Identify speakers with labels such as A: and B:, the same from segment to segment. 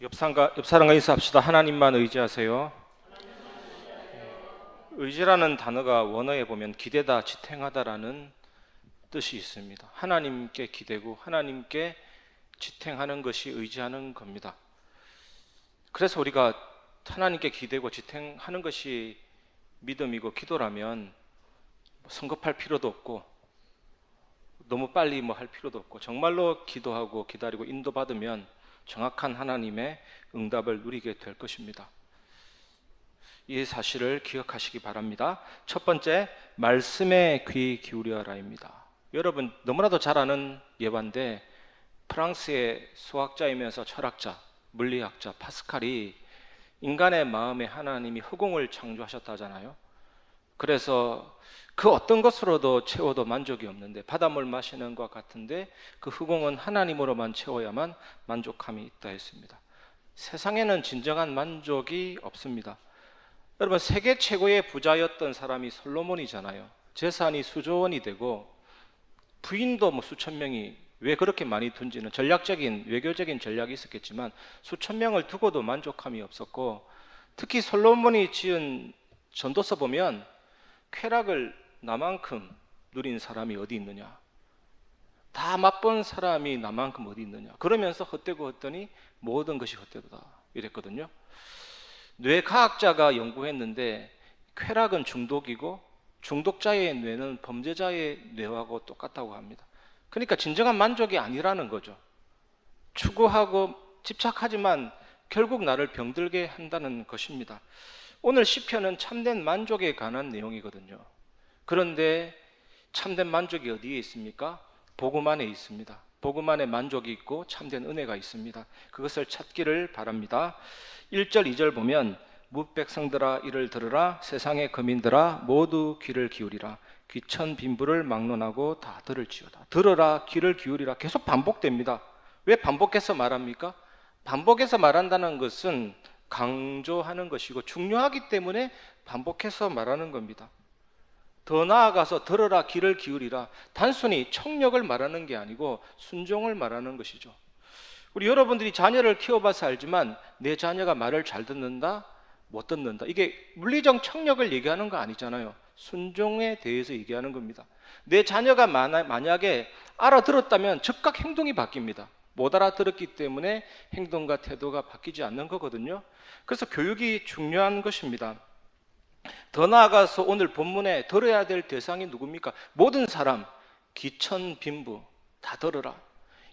A: 옆 사람과 인사합시다. 하나님만 의지하세요. 의지라는 단어가 원어에 보면 기대다, 지탱하다라는 뜻이 있습니다. 하나님께 기대고 하나님께 지탱하는 것이 의지하는 겁니다. 그래서 우리가 하나님께 기대고 지탱하는 것이 믿음이고 기도라면 성급할 필요도 없고 너무 빨리 할 필요도 없고 정말로 기도하고 기다리고 인도받으면 정확한 하나님의 응답을 누리게 될 것입니다. 이 사실을 기억하시기 바랍니다. 첫 번째, 말씀에 귀 기울여라입니다. 여러분 너무나도 잘 아는 예반데 프랑스의 수학자이면서 철학자, 물리학자 파스칼이 인간의 마음에 하나님이 허공을 창조하셨다잖아요. 그래서 그 어떤 것으로도 채워도 만족이 없는데 바닷물 마시는 것 같은데 그 허공은 하나님으로만 채워야만 만족함이 있다 했습니다. 세상에는 진정한 만족이 없습니다. 여러분 세계 최고의 부자였던 사람이 솔로몬이잖아요. 재산이 수조 원이 되고 부인도 수천 명이, 왜 그렇게 많이 둔지는 전략적인 외교적인 전략이 있었겠지만 수천 명을 두고도 만족함이 없었고, 특히 솔로몬이 지은 전도서 보면 쾌락을 나만큼 누린 사람이 어디 있느냐, 다 맛본 사람이 나만큼 어디 있느냐, 그러면서 헛되고 헛되니 모든 것이 헛되다 이랬거든요. 뇌과학자가 연구했는데 쾌락은 중독이고 중독자의 뇌는 범죄자의 뇌하고 똑같다고 합니다. 그러니까 진정한 만족이 아니라는 거죠. 추구하고 집착하지만 결국 나를 병들게 한다는 것입니다. 오늘 시편은 참된 만족에 관한 내용이거든요. 그런데 참된 만족이 어디에 있습니까? 복음 안에 있습니다. 복음 안에 만족이 있고 참된 은혜가 있습니다. 그것을 찾기를 바랍니다. 1절 2절 보면 무백성들아 이를 들으라, 세상의 거민들아 모두 귀를 기울이라, 귀천 빈부를 막론하고 다 들을지어다. 들으라, 귀를 기울이라, 계속 반복됩니다. 왜 반복해서 말합니까? 반복해서 말한다는 것은 강조하는 것이고 중요하기 때문에 반복해서 말하는 겁니다. 더 나아가서 들으라, 귀를 기울이라, 단순히 청력을 말하는 게 아니고 순종을 말하는 것이죠. 우리 여러분들이 자녀를 키워봐서 알지만 내 자녀가 말을 잘 듣는다, 못 듣는다, 이게 물리적 청력을 얘기하는 거 아니잖아요. 순종에 대해서 얘기하는 겁니다. 내 자녀가 만약에 알아들었다면 즉각 행동이 바뀝니다. 못 알아들었기 때문에 행동과 태도가 바뀌지 않는 거거든요. 그래서 교육이 중요한 것입니다. 더 나아가서 오늘 본문에 들어야 될 대상이 누굽니까? 모든 사람, 귀천 빈부 다 들으라.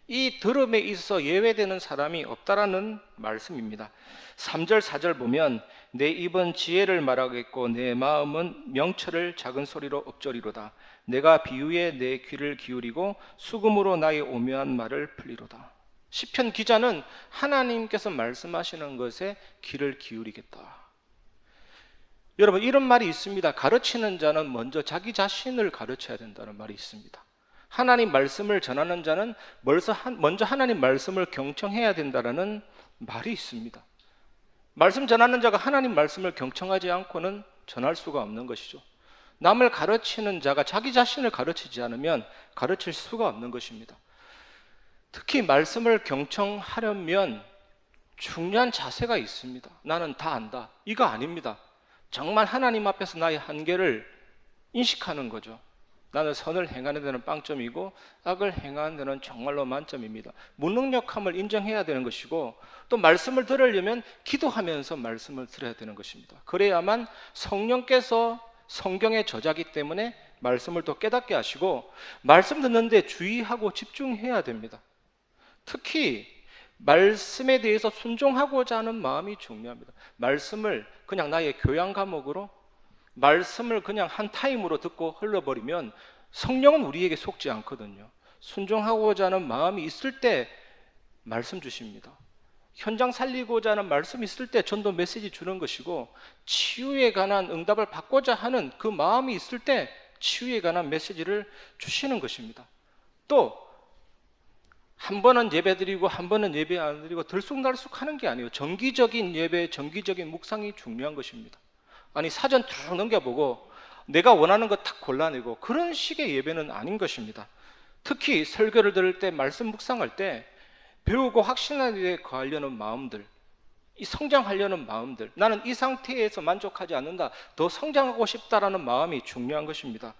A: 이 들음에 있어 예외되는 사람이 없다라는 말씀입니다. 3절 4절 보면 내 입은 지혜를 말하겠고 내 마음은 명철을 작은 소리로 읊조리로다. 내가 비유에 내 귀를 기울이고 수금으로 나의 오묘한 말을 풀리로다. 시편 기자는 하나님께서 말씀하시는 것에 귀를 기울이겠다. 여러분 이런 말이 있습니다. 가르치는 자는 먼저 자기 자신을 가르쳐야 된다는 말이 있습니다. 하나님 말씀을 전하는 자는 먼저 하나님 말씀을 경청해야 된다는 말이 있습니다. 말씀 전하는 자가 하나님 말씀을 경청하지 않고는 전할 수가 없는 것이죠. 남을 가르치는 자가 자기 자신을 가르치지 않으면 가르칠 수가 없는 것입니다. 특히 말씀을 경청하려면 중요한 자세가 있습니다. 나는 다 안다, 이거 아닙니다. 정말 하나님 앞에서 나의 한계를 인식하는 거죠. 나는 선을 행하는 데는 빵점이고 악을 행하는 데는 정말로 만점입니다. 무능력함을 인정해야 되는 것이고, 또 말씀을 들으려면 기도하면서 말씀을 들어야 되는 것입니다. 그래야만 성령께서 성경의 저자기 때문에 말씀을 또 깨닫게 하시고 말씀 듣는데 주의하고 집중해야 됩니다. 특히 말씀에 대해서 순종하고자 하는 마음이 중요합니다. 말씀을 그냥 나의 교양 과목으로, 말씀을 그냥 한 타임으로 듣고 흘러버리면 성령은 우리에게 속지 않거든요. 순종하고자 하는 마음이 있을 때 말씀 주십니다. 현장 살리고자 하는 말씀이 있을 때 전도 메시지 주는 것이고, 치유에 관한 응답을 받고자 하는 그 마음이 있을 때 치유에 관한 메시지를 주시는 것입니다. 또 한 번은 예배 드리고 한 번은 예배 안 드리고 들쑥날쑥 하는 게 아니에요. 정기적인 예배, 정기적인 묵상이 중요한 것입니다. 아니 사전 쭉 넘겨보고 내가 원하는 거 딱 골라내고 그런 식의 예배는 아닌 것입니다. 특히 설교를 들을 때, 말씀 묵상할 때 배우고 확신하는 데 관련한 마음들, 이 성장하려는 마음들, 나는 이 상태에서 만족하지 않는다, 더 성장하고 싶다라는 마음이 중요한 것입니다.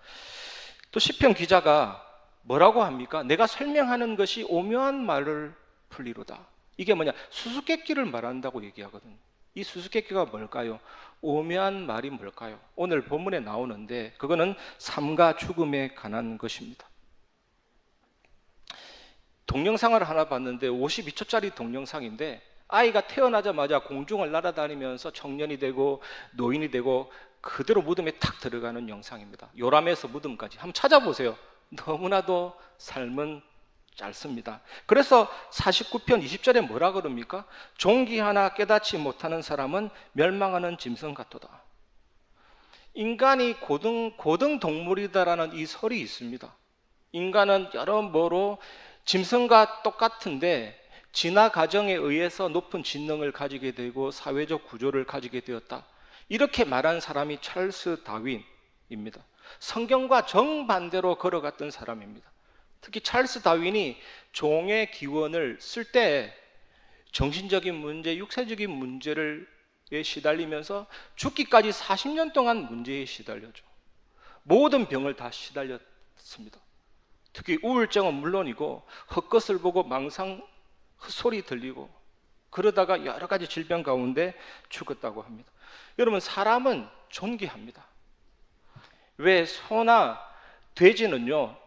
A: 또 시편 기자가 뭐라고 합니까? 내가 설명하는 것이 오묘한 말을 풀리로다. 이게 뭐냐? 수수께끼를 말한다고 얘기하거든요. 이 수수께끼가 뭘까요? 오묘한 말이 뭘까요? 오늘 본문에 나오는데 그거는 삶과 죽음에 관한 것입니다. 동영상을 하나 봤는데 52초짜리 동영상인데 아이가 태어나자마자 공중을 날아다니면서 청년이 되고 노인이 되고 그대로 무덤에 탁 들어가는 영상입니다. 요람에서 무덤까지 한번 찾아보세요. 너무나도 삶은 짧습니다. 그래서 49편 20절에 뭐라 그럽니까? 종기 하나 깨닫지 못하는 사람은 멸망하는 짐승 같도다. 인간이 고등 동물이다라는 이 설이 있습니다. 인간은 여러모로 짐승과 똑같은데 진화 과정에 의해서 높은 지능을 가지게 되고 사회적 구조를 가지게 되었다. 이렇게 말한 사람이 찰스 다윈입니다. 성경과 정반대로 걸어갔던 사람입니다. 특히 찰스 다윈이 종의 기원을 쓸 때 정신적인 문제, 육체적인 문제를 시달리면서 죽기까지 40년 동안 문제에 시달렸죠. 모든 병을 다 시달렸습니다. 특히 우울증은 물론이고 헛것을 보고 망상, 헛소리 들리고 그러다가 여러 가지 질병 가운데 죽었다고 합니다. 여러분, 사람은 존귀합니다. 왜 소나 돼지는요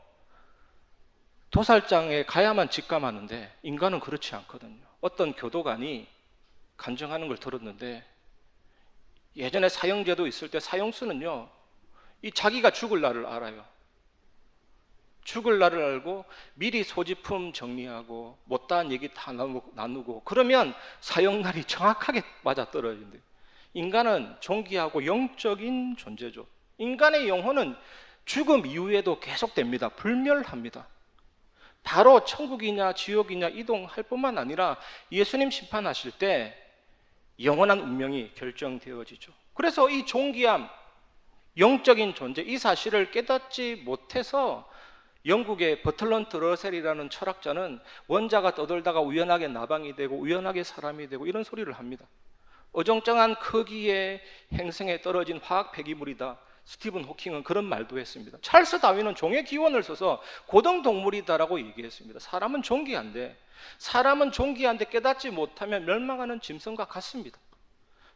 A: 도살장에 가야만 직감하는데 인간은 그렇지 않거든요. 어떤 교도관이 간증하는 걸 들었는데 예전에 사형제도 있을 때 사형수는요 이 자기가 죽을 날을 알아요. 죽을 날을 알고 미리 소지품 정리하고 못다한 얘기 다 나누고 그러면 사형날이 정확하게 맞아떨어진대요. 인간은 존귀하고 영적인 존재죠. 인간의 영혼은 죽음 이후에도 계속됩니다. 불멸합니다. 바로 천국이냐 지옥이냐 이동할 뿐만 아니라 예수님 심판하실 때 영원한 운명이 결정되어지죠. 그래서 이 존귀함, 영적인 존재, 이 사실을 깨닫지 못해서 영국의 버틀런트 러셀이라는 철학자는 원자가 떠돌다가 우연하게 나방이 되고 우연하게 사람이 되고 이런 소리를 합니다. 어정쩡한 크기의 행성에 떨어진 화학 폐기물이다. 스티븐 호킹은 그런 말도 했습니다. 찰스 다윈은 종의 기원을 써서 고등동물이다라고 얘기했습니다. 사람은 존귀한데 깨닫지 못하면 멸망하는 짐승과 같습니다.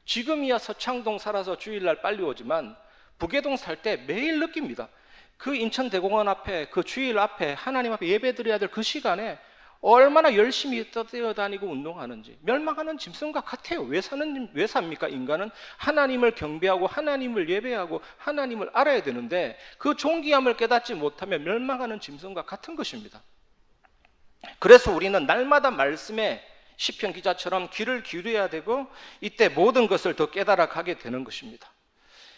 A: 지금이야 서창동 살아서 주일날 빨리 오지만 북예동 살 때 매일 느낍니다. 그 인천대공원 앞에 그 주일 앞에 하나님 앞에 예배 드려야 될 그 시간에 얼마나 열심히 뛰어다니고 운동하는지. 멸망하는 짐승과 같아요. 왜 삽니까? 인간은 하나님을 경배하고 하나님을 예배하고 하나님을 알아야 되는데 그 존귀함을 깨닫지 못하면 멸망하는 짐승과 같은 것입니다. 그래서 우리는 날마다 말씀에 시편 기자처럼 귀를 기울여야 되고 이때 모든 것을 더 깨달아 가게 되는 것입니다.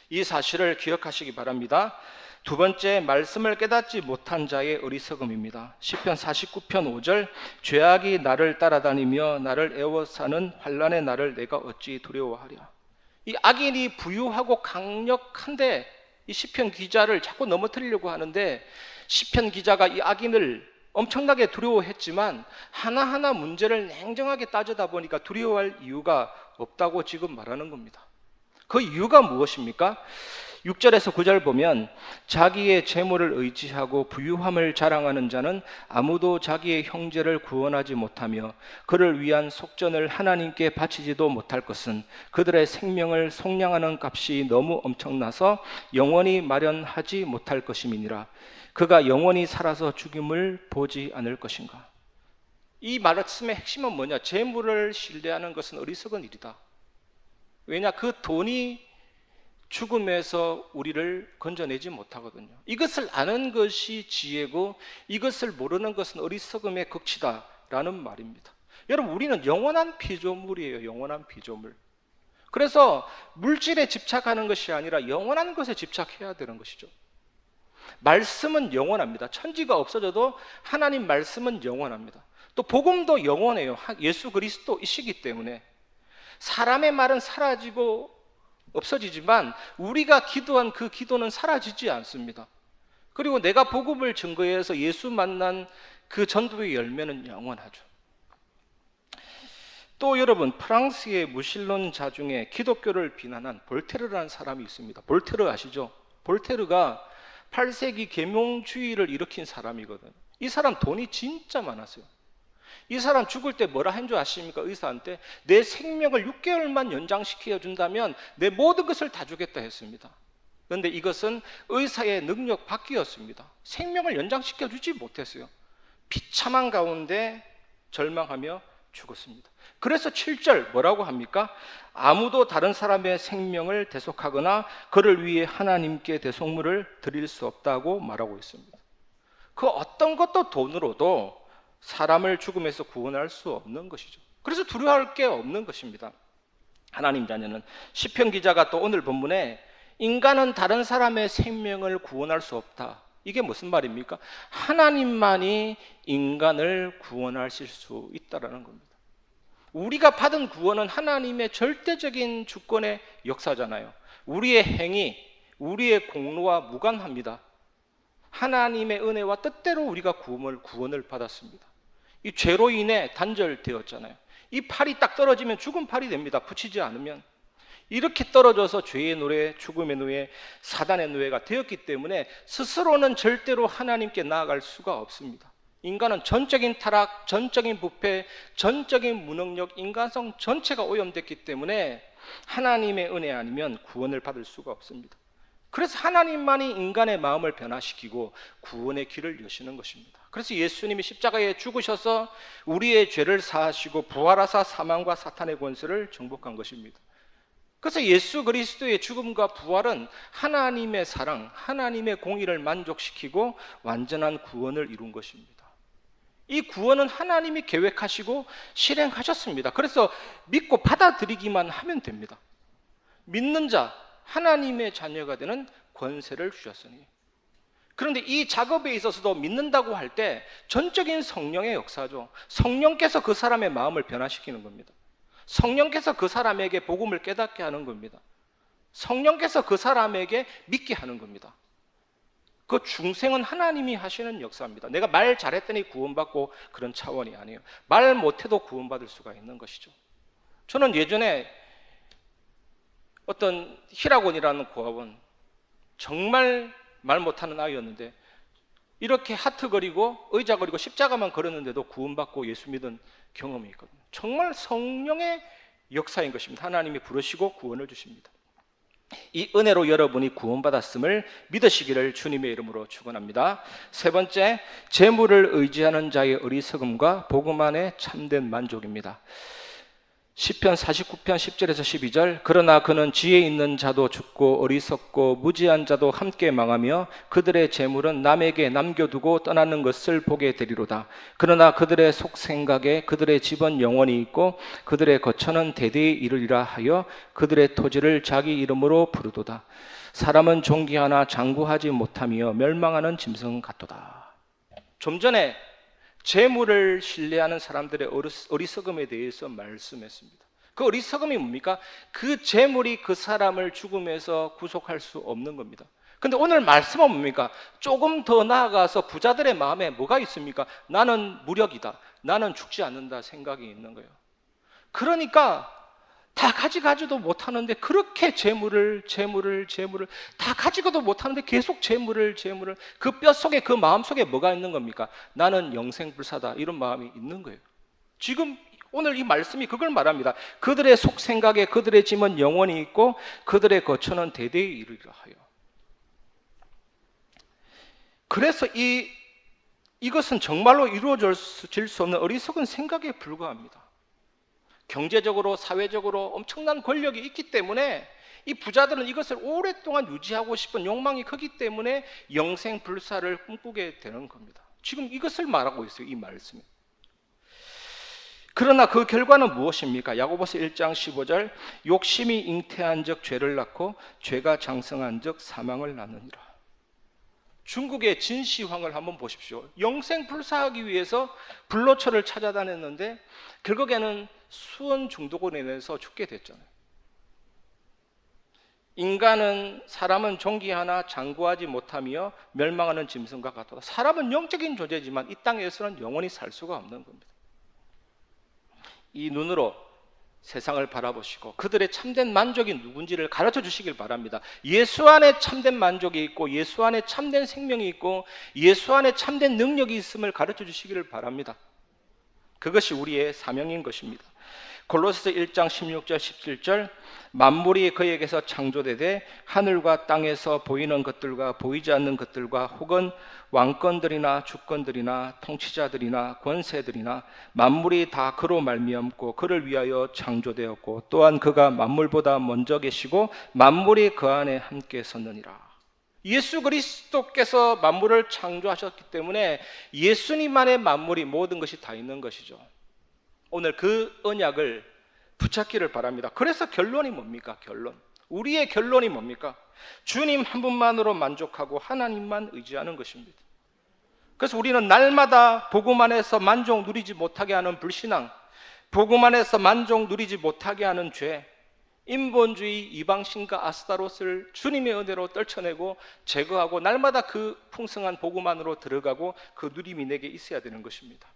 A: 이 사실을 기억하시기 바랍니다. 두 번째, 말씀을 깨닫지 못한 자의 어리석음입니다. 시편 49편 5절, 죄악이 나를 따라다니며 나를 애워싸는 환난의 날을 내가 어찌 두려워하랴. 이 악인이 부유하고 강력한데 이 시편 기자를 자꾸 넘어뜨리려고 하는데 시편 기자가 이 악인을 엄청나게 두려워했지만 하나하나 문제를 냉정하게 따져다 보니까 두려워할 이유가 없다고 지금 말하는 겁니다. 그 이유가 무엇입니까? 6절에서 9절 보면 자기의 재물을 의지하고 부유함을 자랑하는 자는 아무도 자기의 형제를 구원하지 못하며 그를 위한 속전을 하나님께 바치지도 못할 것은 그들의 생명을 속량하는 값이 너무 엄청나서 영원히 마련하지 못할 것임이니라. 그가 영원히 살아서 죽임을 보지 않을 것인가. 이 말씀의 핵심은 뭐냐? 재물을 신뢰하는 것은 어리석은 일이다. 왜냐? 그 돈이 죽음에서 우리를 건져내지 못하거든요. 이것을 아는 것이 지혜고 이것을 모르는 것은 어리석음의 극치다라는 말입니다. 여러분, 우리는 영원한 피조물이에요. 영원한 피조물. 그래서 물질에 집착하는 것이 아니라 영원한 것에 집착해야 되는 것이죠. 말씀은 영원합니다. 천지가 없어져도 하나님 말씀은 영원합니다. 또 복음도 영원해요. 예수 그리스도이시기 때문에. 사람의 말은 사라지고 없어지지만 우리가 기도한 그 기도는 사라지지 않습니다. 그리고 내가 복음을 증거해서 예수 만난 그 전도의 열매는 영원하죠. 또 여러분, 프랑스의 무신론자 중에 기독교를 비난한 볼테르라는 사람이 있습니다. 볼테르 아시죠? 볼테르가 8세기 계몽주의를 일으킨 사람이거든요. 이 사람 돈이 진짜 많았어요. 이 사람 죽을 때 뭐라 한 줄 아십니까? 의사한테 내 생명을 6개월만 연장시켜 준다면 내 모든 것을 다 주겠다 했습니다. 그런데 이것은 의사의 능력 밖이었습니다. 생명을 연장시켜 주지 못했어요. 비참한 가운데 절망하며 죽었습니다. 그래서 7절 뭐라고 합니까? 아무도 다른 사람의 생명을 대속하거나 그를 위해 하나님께 대속물을 드릴 수 없다고 말하고 있습니다. 그 어떤 것도 돈으로도 사람을 죽음에서 구원할 수 없는 것이죠. 그래서 두려워할 게 없는 것입니다. 하나님 자녀는 시편 기자가 또 오늘 본문에 인간은 다른 사람의 생명을 구원할 수 없다. 이게 무슨 말입니까? 하나님만이 인간을 구원하실 수 있다라는 겁니다. 우리가 받은 구원은 하나님의 절대적인 주권의 역사잖아요. 우리의 행위, 우리의 공로와 무관합니다. 하나님의 은혜와 뜻대로 우리가 구원을 받았습니다. 이 죄로 인해 단절되었잖아요. 이 팔이 딱 떨어지면 죽은 팔이 됩니다. 붙이지 않으면. 이렇게 떨어져서 죄의 노래, 죽음의 노예, 사단의 노예가 되었기 때문에 스스로는 절대로 하나님께 나아갈 수가 없습니다. 인간은 전적인 타락, 전적인 부패, 전적인 무능력, 인간성 전체가 오염됐기 때문에 하나님의 은혜 아니면 구원을 받을 수가 없습니다. 그래서 하나님만이 인간의 마음을 변화시키고 구원의 길을 여시는 것입니다. 그래서 예수님이 십자가에 죽으셔서 우리의 죄를 사하시고 부활하사 사망과 사탄의 권세를 정복한 것입니다. 그래서 예수 그리스도의 죽음과 부활은 하나님의 사랑, 하나님의 공의를 만족시키고 완전한 구원을 이룬 것입니다. 이 구원은 하나님이 계획하시고 실행하셨습니다. 그래서 믿고 받아들이기만 하면 됩니다. 믿는 자, 하나님의 자녀가 되는 권세를 주셨으니. 그런데 이 작업에 있어서도 믿는다고 할 때 전적인 성령의 역사죠. 성령께서 그 사람의 마음을 변화시키는 겁니다. 성령께서 그 사람에게 복음을 깨닫게 하는 겁니다. 성령께서 그 사람에게 믿게 하는 겁니다. 그 중생은 하나님이 하시는 역사입니다. 내가 말 잘했더니 구원받고 그런 차원이 아니에요. 말 못해도 구원받을 수가 있는 것이죠. 저는 예전에 어떤 희락원이라는 고아원, 정말 말 못하는 아이였는데 이렇게 하트거리고 의자거리고 십자가만 걸었는데도 구원받고 예수 믿은 경험이 있거든요. 정말 성령의 역사인 것입니다. 하나님이 부르시고 구원을 주십니다. 이 은혜로 여러분이 구원받았음을 믿으시기를 주님의 이름으로 축원합니다. 세 번째, 재물을 의지하는 자의 어리석음과 복음 안에 참된 만족입니다. 시편 49편 10절에서 12절 그러나 그는 지혜 있는 자도 죽고 어리석고 무지한 자도 함께 망하며 그들의 재물은 남에게 남겨두고 떠나는 것을 보게 되리로다. 그러나 그들의 속생각에 그들의 집은 영원히 있고 그들의 거처는 대대에 이르리라 하여 그들의 토지를 자기 이름으로 부르도다. 사람은 존귀하나 장구하지 못하며 멸망하는 짐승 같도다. 좀 전에 재물을 신뢰하는 사람들의 어리석음에 대해서 말씀했습니다. 그 어리석음이 뭡니까? 그 재물이 그 사람을 죽음에서 구속할 수 없는 겁니다. 그런데 오늘 말씀은 뭡니까? 조금 더 나아가서 부자들의 마음에 뭐가 있습니까? 나는 무력이다, 나는 죽지 않는다 생각이 있는 거예요. 그러니까 다 가져가지도 못하는데 그렇게 재물을 다 가지고도 못하는데 계속 재물을 그 뼛속에 그 마음속에 뭐가 있는 겁니까? 나는 영생불사다, 이런 마음이 있는 거예요. 지금 오늘 이 말씀이 그걸 말합니다. 그들의 속생각에 그들의 짐은 영원히 있고 그들의 거처는 대대에 이르리라 하여. 그래서 이것은 정말로 이루어질 수 없는 어리석은 생각에 불과합니다. 경제적으로 사회적으로 엄청난 권력이 있기 때문에 이 부자들은 이것을 오랫동안 유지하고 싶은 욕망이 크기 때문에 영생불사를 꿈꾸게 되는 겁니다. 지금 이것을 말하고 있어요, 이 말씀이. 그러나 그 결과는 무엇입니까? 야고보서 1장 15절 욕심이 잉태한 적 죄를 낳고 죄가 장성한 적 사망을 낳느니라. 중국의 진시황을 한번 보십시오. 영생불사하기 위해서 불로초를 찾아다녔는데 결국에는 수은 중독으로 인해서 죽게 됐잖아요. 사람은 존귀하나 장구하지 못하며 멸망하는 짐승과 같다. 사람은 영적인 존재지만 이 땅에서는 영원히 살 수가 없는 겁니다. 이 눈으로 세상을 바라보시고 그들의 참된 만족이 누군지를 가르쳐 주시길 바랍니다. 예수 안에 참된 만족이 있고 예수 안에 참된 생명이 있고 예수 안에 참된 능력이 있음을 가르쳐 주시기를 바랍니다. 그것이 우리의 사명인 것입니다. 골로새서 1장 16절 17절 만물이 그에게서 창조되되 하늘과 땅에서 보이는 것들과 보이지 않는 것들과 혹은 왕권들이나 주권들이나 통치자들이나 권세들이나 만물이 다 그로 말미암고 그를 위하여 창조되었고 또한 그가 만물보다 먼저 계시고 만물이 그 안에 함께 섰느니라. 예수 그리스도께서 만물을 창조하셨기 때문에 예수님 안에 만물이 모든 것이 다 있는 것이죠. 오늘 그 언약을 붙잡기를 바랍니다. 그래서 결론이 뭡니까? 우리의 결론이 뭡니까? 주님 한 분만으로 만족하고 하나님만 의지하는 것입니다. 그래서 우리는 날마다 복음 안에서 만족 누리지 못하게 하는 불신앙, 복음 안에서 만족 누리지 못하게 하는 죄, 인본주의, 이방신과 아스타롯을 주님의 은혜로 떨쳐내고 제거하고 날마다 그 풍성한 복음 안으로 들어가고 그 누림이 내게 있어야 되는 것입니다.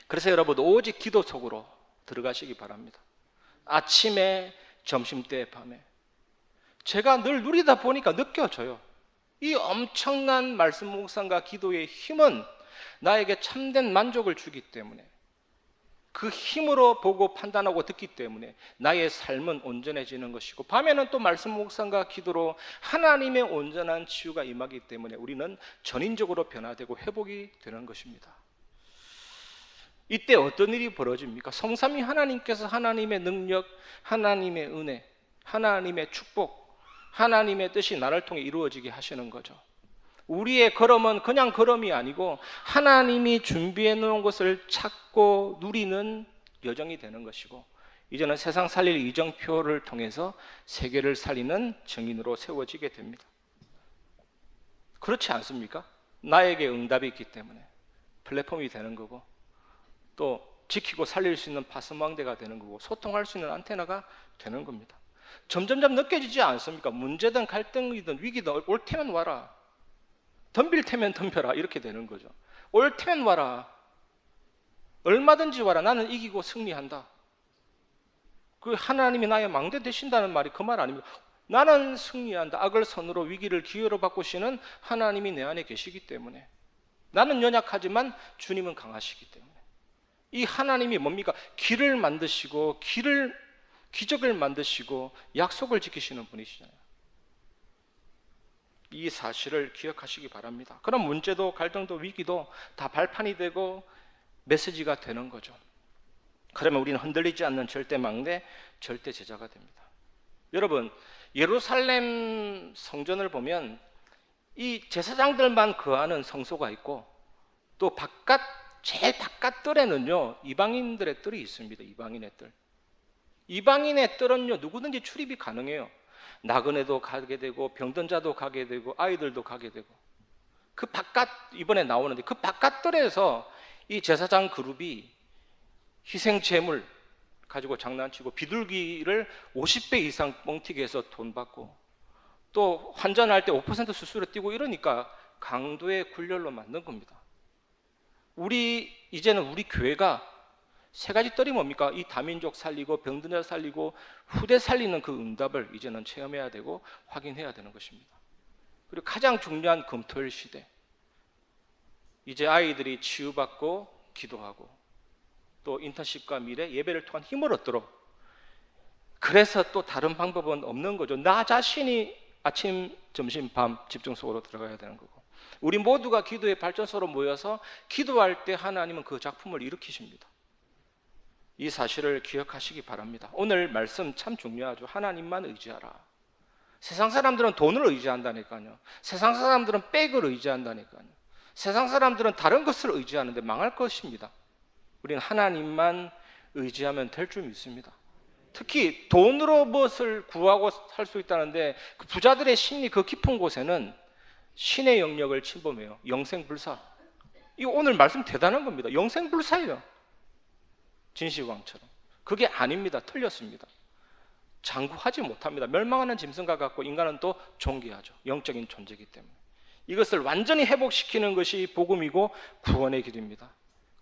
A: 그래서 여러분 오직 기도 속으로 들어가시기 바랍니다. 아침에, 점심때, 밤에 제가 늘 누리다 보니까 느껴져요. 이 엄청난 말씀 묵상과 기도의 힘은 나에게 참된 만족을 주기 때문에 그 힘으로 보고 판단하고 듣기 때문에 나의 삶은 온전해지는 것이고 밤에는 또 말씀 묵상과 기도로 하나님의 온전한 치유가 임하기 때문에 우리는 전인적으로 변화되고 회복이 되는 것입니다. 이때 어떤 일이 벌어집니까? 성삼위 하나님께서 하나님의 능력, 하나님의 은혜, 하나님의 축복, 하나님의 뜻이 나를 통해 이루어지게 하시는 거죠. 우리의 걸음은 그냥 걸음이 아니고 하나님이 준비해 놓은 것을 찾고 누리는 여정이 되는 것이고 이제는 세상 살릴 이정표를 통해서 세계를 살리는 증인으로 세워지게 됩니다. 그렇지 않습니까? 나에게 응답이 있기 때문에 플랫폼이 되는 거고 또 지키고 살릴 수 있는 파수망대가 되는 거고 소통할 수 있는 안테나가 되는 겁니다. 점점점 느껴지지 않습니까? 문제든 갈등이든 위기든 올 테면 와라, 덤빌 테면 덤벼라, 이렇게 되는 거죠. 올 테면 와라, 얼마든지 와라, 나는 이기고 승리한다. 그 하나님이 나의 망대 되신다는 말이 그 말 아닙니까? 나는 승리한다. 악을 선으로 위기를 기회로 바꾸시는 하나님이 내 안에 계시기 때문에 나는 연약하지만 주님은 강하시기 때문에 이 하나님이 뭡니까? 길을 만드시고 기적을 만드시고 약속을 지키시는 분이시잖아요. 이 사실을 기억하시기 바랍니다. 그럼 문제도 갈등도 위기도 다 발판이 되고 메시지가 되는 거죠. 그러면 우리는 흔들리지 않는 절대 막내, 절대 제자가 됩니다. 여러분, 예루살렘 성전을 보면 이 제사장들만 거하는 성소가 있고 또 제일 바깥 뜰에는요 이방인들의 뜰이 있습니다. 이방인의 뜰은요 누구든지 출입이 가능해요. 나그네도 가게 되고 병든 자도 가게 되고 아이들도 가게 되고 그 바깥 이번에 나오는데 그 바깥 뜰에서 이 제사장 그룹이 희생 제물 가지고 장난치고 비둘기를 50배 이상 뻥튀기 해서 돈 받고 또 환전할 때 5% 수수료 띄고 이러니까 강도의 굴렬로 만든 겁니다. 이제는 우리 교회가 세 가지 뜰이 뭡니까? 이 다민족 살리고 병든 자 살리고 후대 살리는 그 응답을 이제는 체험해야 되고 확인해야 되는 것입니다. 그리고 가장 중요한 금토일 시대, 이제 아이들이 치유받고 기도하고 또 인턴십과 미래 예배를 통한 힘을 얻도록, 그래서 또 다른 방법은 없는 거죠. 나 자신이 아침, 점심, 밤 집중 속으로 들어가야 되는 거고 우리 모두가 기도의 발전소로 모여서 기도할 때 하나님은 그 작품을 일으키십니다. 이 사실을 기억하시기 바랍니다. 오늘 말씀 참 중요하죠. 하나님만 의지하라. 세상 사람들은 돈을 의지한다니까요. 세상 사람들은 백을 의지한다니까요. 세상 사람들은 다른 것을 의지하는데 망할 것입니다. 우리는 하나님만 의지하면 될 줄 믿습니다. 특히 돈으로 무엇을 구하고 살 수 있다는데 그 부자들의 심리 그 깊은 곳에는 신의 영역을 침범해요. 영생불사. 이거 오늘 말씀 대단한 겁니다. 영생불사예요. 진시황처럼. 그게 아닙니다. 틀렸습니다. 장구하지 못합니다. 멸망하는 짐승과 같고 인간은 또 존귀하죠. 영적인 존재이기 때문에. 이것을 완전히 회복시키는 것이 복음이고 구원의 길입니다.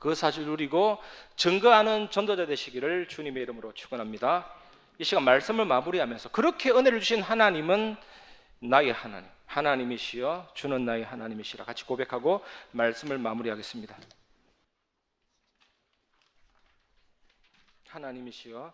A: 그 사실 누리고 증거하는 전도자 되시기를 주님의 이름으로 축원합니다. 이 시간 말씀을 마무리하면서 그렇게 은혜를 주신 하나님은 나의 하나님, 하나님이시여 주는 나의 하나님이시라 같이 고백하고 말씀을 마무리하겠습니다. 하나님이시여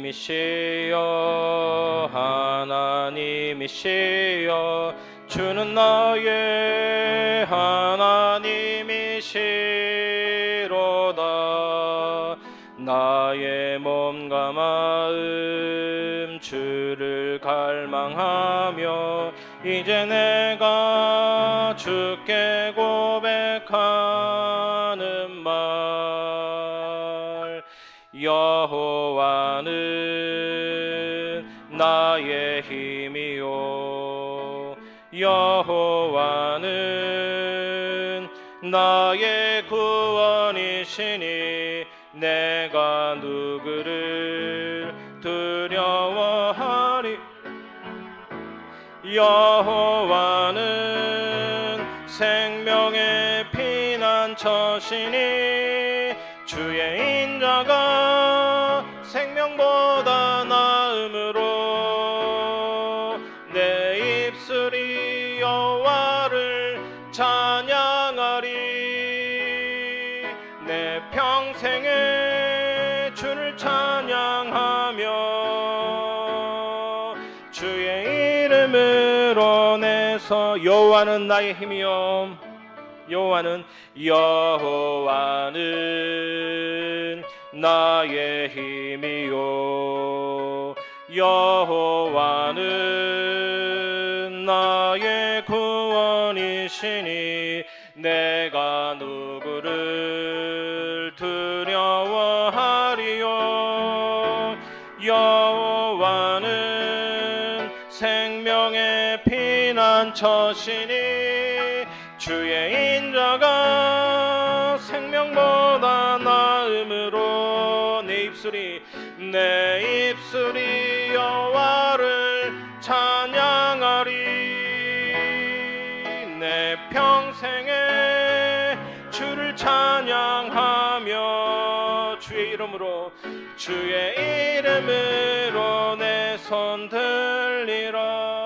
A: 하나님이시여 하나님이시여 주는 나의 하나님이시로다. 나의 몸과 마음 주를 갈망하며 이제 내가 주께 고백하는 말 여호와는 나의 힘이요 여호와는 나의 구원이시니 내가 누구를 두려워하리. 여호와는 생명의 피난처시니 주의 인자가 생명보다 나음으로 내 입술이 여호와를 찬양하리. 내 평생에 주를 찬양하며 주의 이름으로 내서 여호와는 나의 힘이요 여호와는 나의 힘이요 여호와는 나의 구원이시니 내가 누구를 두려워하리요. 여호와는 생명의 피난처시니 주의 인자가 생명보다 나음으로 내 입술이 여호와를 찬양하리. 내 평생에 주를 찬양하며 주의 이름으로 내 손 들리라.